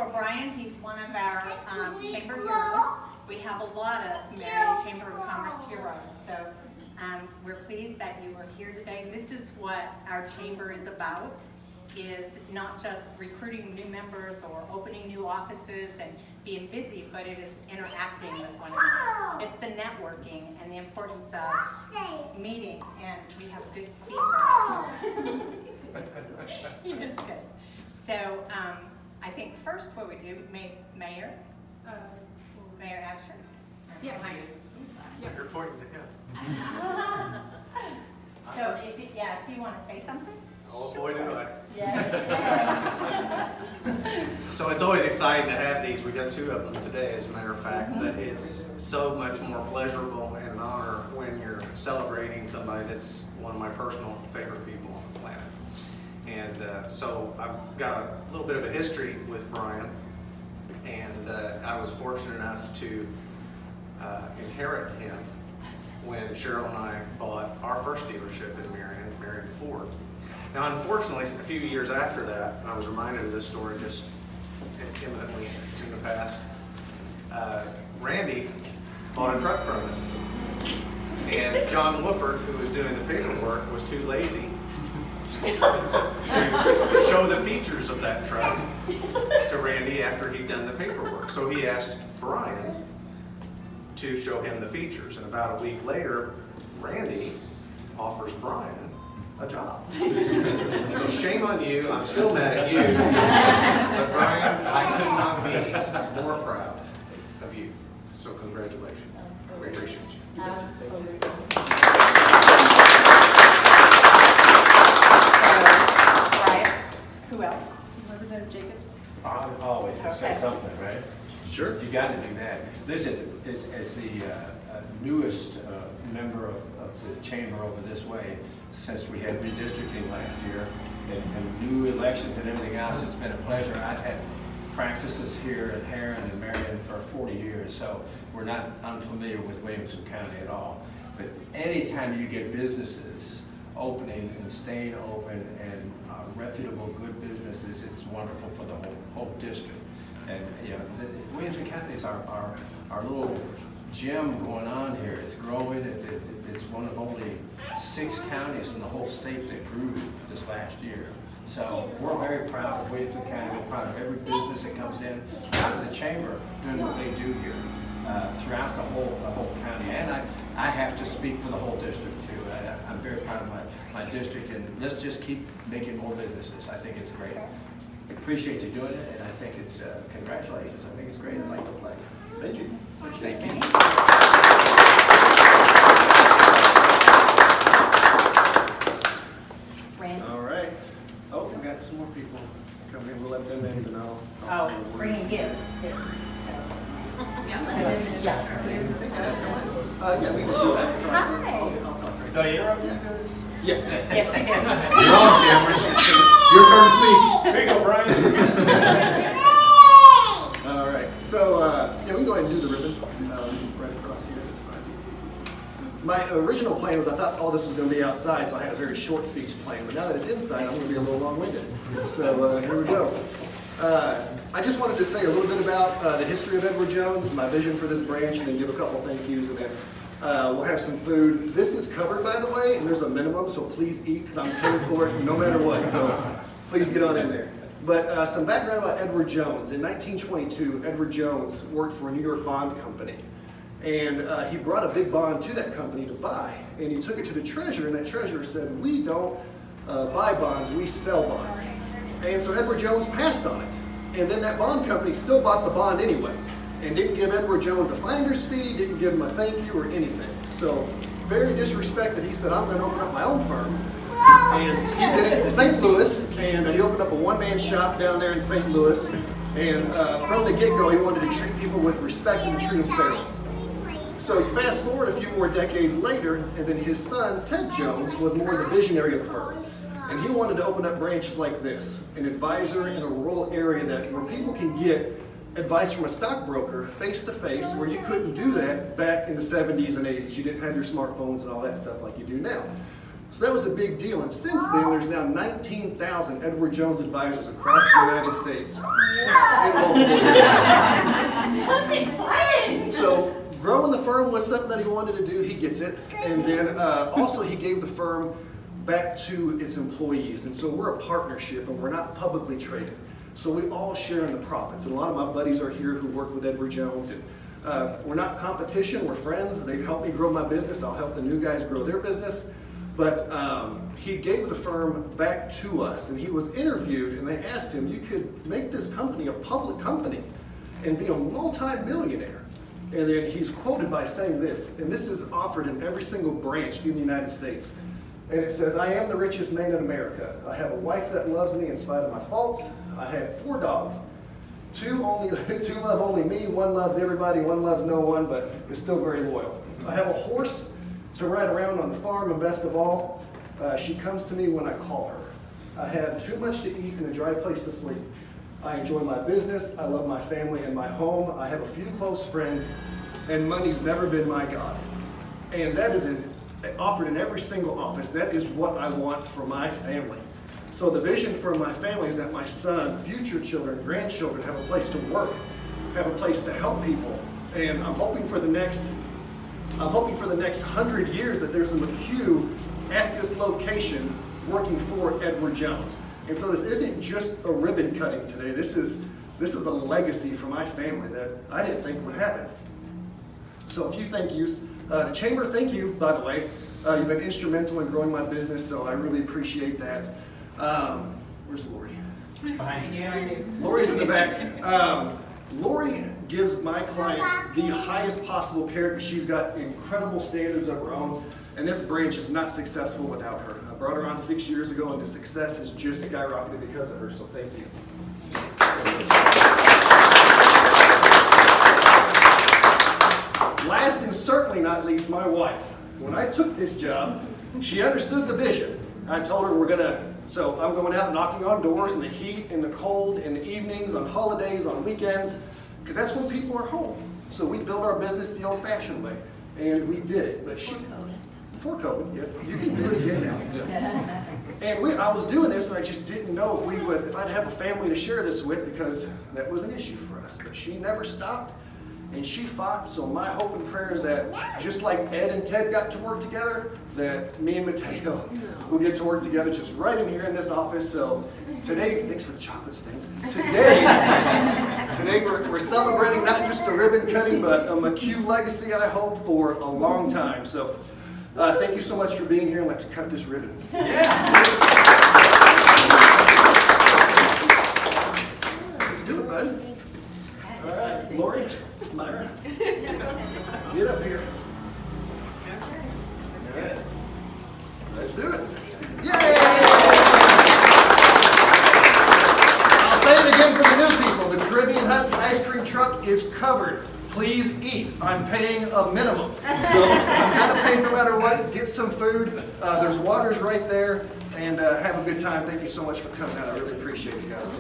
for Brian. He's one of our chamber heroes. We have a lot of Marion Chamber of Commerce heroes. So we're pleased that you are here today. This is what our chamber is about, is not just recruiting new members or opening new offices and being busy, but it is interacting with one another. It's the networking and the importance of meeting, and we have a good speaker. He is good. So I think first what we do, Mayor Absher. Yes. You're pointing to him. So if you want to say something. Oh boy, do I. Yes. So it's always exciting to have these. We got 2 of them today, as a matter of fact, but it's so much more pleasurable and an honor when you're celebrating somebody that's one of my personal favorite people on the planet. And so I've got a little bit of a history with Brian, and I was fortunate enough to inherit him when Cheryl and I bought our first dealership in Marion Ford. Now, unfortunately, a few years after that, and I was reminded of this story just imminently in the past, Randy bought a truck from us. And John Wooford, who was doing the paperwork, was too lazy to show the features of that truck to Randy after he'd done the paperwork. So he asked Brian to show him the features. And about a week later, Randy offers Brian a job. So shame on you, I'm still mad at you. But Brian, I could not be more proud of you. So congratulations. We appreciate you. Absolutely. Brian, who else? Representative Jacobs. I always can say Okay. something, right? Sure. You got to do that. Listen, as the newest member of the chamber over this way, since we had redistricting last year and new elections and everything else, it's been a pleasure. I've had practices here at Heron and Marion for 40 years, so we're not unfamiliar with Williamson County at all. But anytime you get businesses opening and staying open and reputable, good businesses, it's wonderful for the whole district. And Williamson County is our little gem going on here. It's growing. It's one of only 6 counties in the whole state that grew this last year. So we're very proud of Williamson County. We're proud of every business that comes in, proud of the chamber doing what they do here throughout the whole county. And I have to speak for the whole district too. I'm very proud of my district, and let's just keep making more businesses. I think it's great. I appreciate you doing it, and I think it's congratulations. I think it's great. I'd like to play. Thank you. Thank you. Randy? All right. Oh, we got some more people coming in. We'll let them in, and I'll Oh, say a word. bringing gifts too. So. Yeah. Hey guys, come on. Yeah, we can do that. Hi. I'll talk right Do I interrupt you? Yes. Yes, you did. Your turn to speak. Here you go, Brian. All right. So, yeah, we can go ahead and do the ribbon right across here. My original plan was I thought all this was going to be outside, so I had a very short speech plan. But now that it's inside, I'm going to be a little long-winded. So here we go. I just wanted to say a little bit about the history of Edward Jones, my vision for this branch, and then give a couple of thank yous, and then we'll have some food. This is covered, by the way, and there's a minimum, so please eat, because I'm paying for it no matter what. So please get on in there. But some background about Edward Jones. In 1922, Edward Jones worked for a New York bond company. And he brought a big bond to that company to buy. And he took it to the treasurer, and that treasurer said, we don't buy bonds, we sell bonds. And so Edward Jones passed on it. And then that bond company still bought the bond anyway, and didn't give Edward Jones a finder's fee, didn't give him a thank you or anything. So very disrespected, he said, I'm going to open up my own firm. And he did it in St. Louis, and he opened up a one-man shop down there in St. Louis. And from the get-go, he wanted to treat people with respect and treat them fairly. So you fast forward a few more decades later, and then his son, Ted Jones, was more the visionary of the firm. And he wanted to open up branches like this, an advisor in a rural area where people can get advice from a stockbroker face-to-face, where you couldn't do that back in the 70s and 80s. You didn't have your smartphones and all that stuff like you do now. So that was a big deal, and since then, there's now 19,000 Edward Jones advisors across the United States. That's exciting! So growing the firm was something that he wanted to do. He gets it. And then also he gave the firm back to its employees. And so we're a partnership and we're not publicly traded. So we all share in the profits. And a lot of my buddies are here who work with Edward Jones. And we're not competition, we're friends. They've helped me grow my business. I'll help the new guys grow their business. But he gave the firm back to us. And he was interviewed and they asked him, you could make this company a public company and be a multi-millionaire. And then he's quoted by saying this, and this is offered in every single branch in the United States. And it says, I am the richest man in America. I have a wife that loves me in spite of my faults. I have 4 dogs. 2 love only me, 1 loves everybody, 1 loves no one, but is still very loyal. I have a horse to ride around on the farm, and best of all, she comes to me when I call her. I have too much to eat and a dry place to sleep. I enjoy my business, I love my family and my home, I have a few close friends, and money's never been my God. And that is offered in every single office. That is what I want for my family. So the vision for my family is that my son, future children, grandchildren have a place to work, have a place to help people. And I'm hoping for the next 100 years that there's a McHugh at this location working for Edward Jones. And so this isn't just a ribbon cutting today. This is a legacy for my family that I didn't think would happen. So a few thank yous. The Chamber, thank you, by the way. You've been instrumental in growing my business, so I really appreciate that. Where's Lori? Behind you. Lori's in the back. Lori gives my clients the highest possible care because she's got incredible standards of her own, and this branch is not successful without her. I brought her on 6 years ago, and the success has just skyrocketed because of her, so thank you. Last and certainly not least, my wife. When I took this job, she understood the vision. I told her so I'm going out knocking on doors in the heat, in the cold, in the evenings, on holidays, on weekends, because that's when people are home. So we built our business the old-fashioned way, and we did it. But before COVID, yeah, you can do it again now. And I was doing this, and I just didn't know if I'd have a family to share this with, because that was an issue for us. But she never stopped. And she fought, so my hope and prayer is that just like Ed and Ted got to work together, that me and Mateo will get to work together just right in here in this office. So today, thanks for the chocolate stains. Today we're celebrating not just a ribbon cutting, but a McHugh legacy, I hope, for a long time. So thank you so much for being here, and let's cut this ribbon. Yeah. Let's do it, bud. All right, Lori. Myra, get up here. Okay. Let's do it. Yay! I'll say it again for the new people. The Caribbean Hut ice cream truck is covered. Please eat. I'm paying a minimum. So I'm going to pay no matter what. Get some food. There's waters right there. And have a good time. Thank you so much for coming out. I really appreciate it, guys.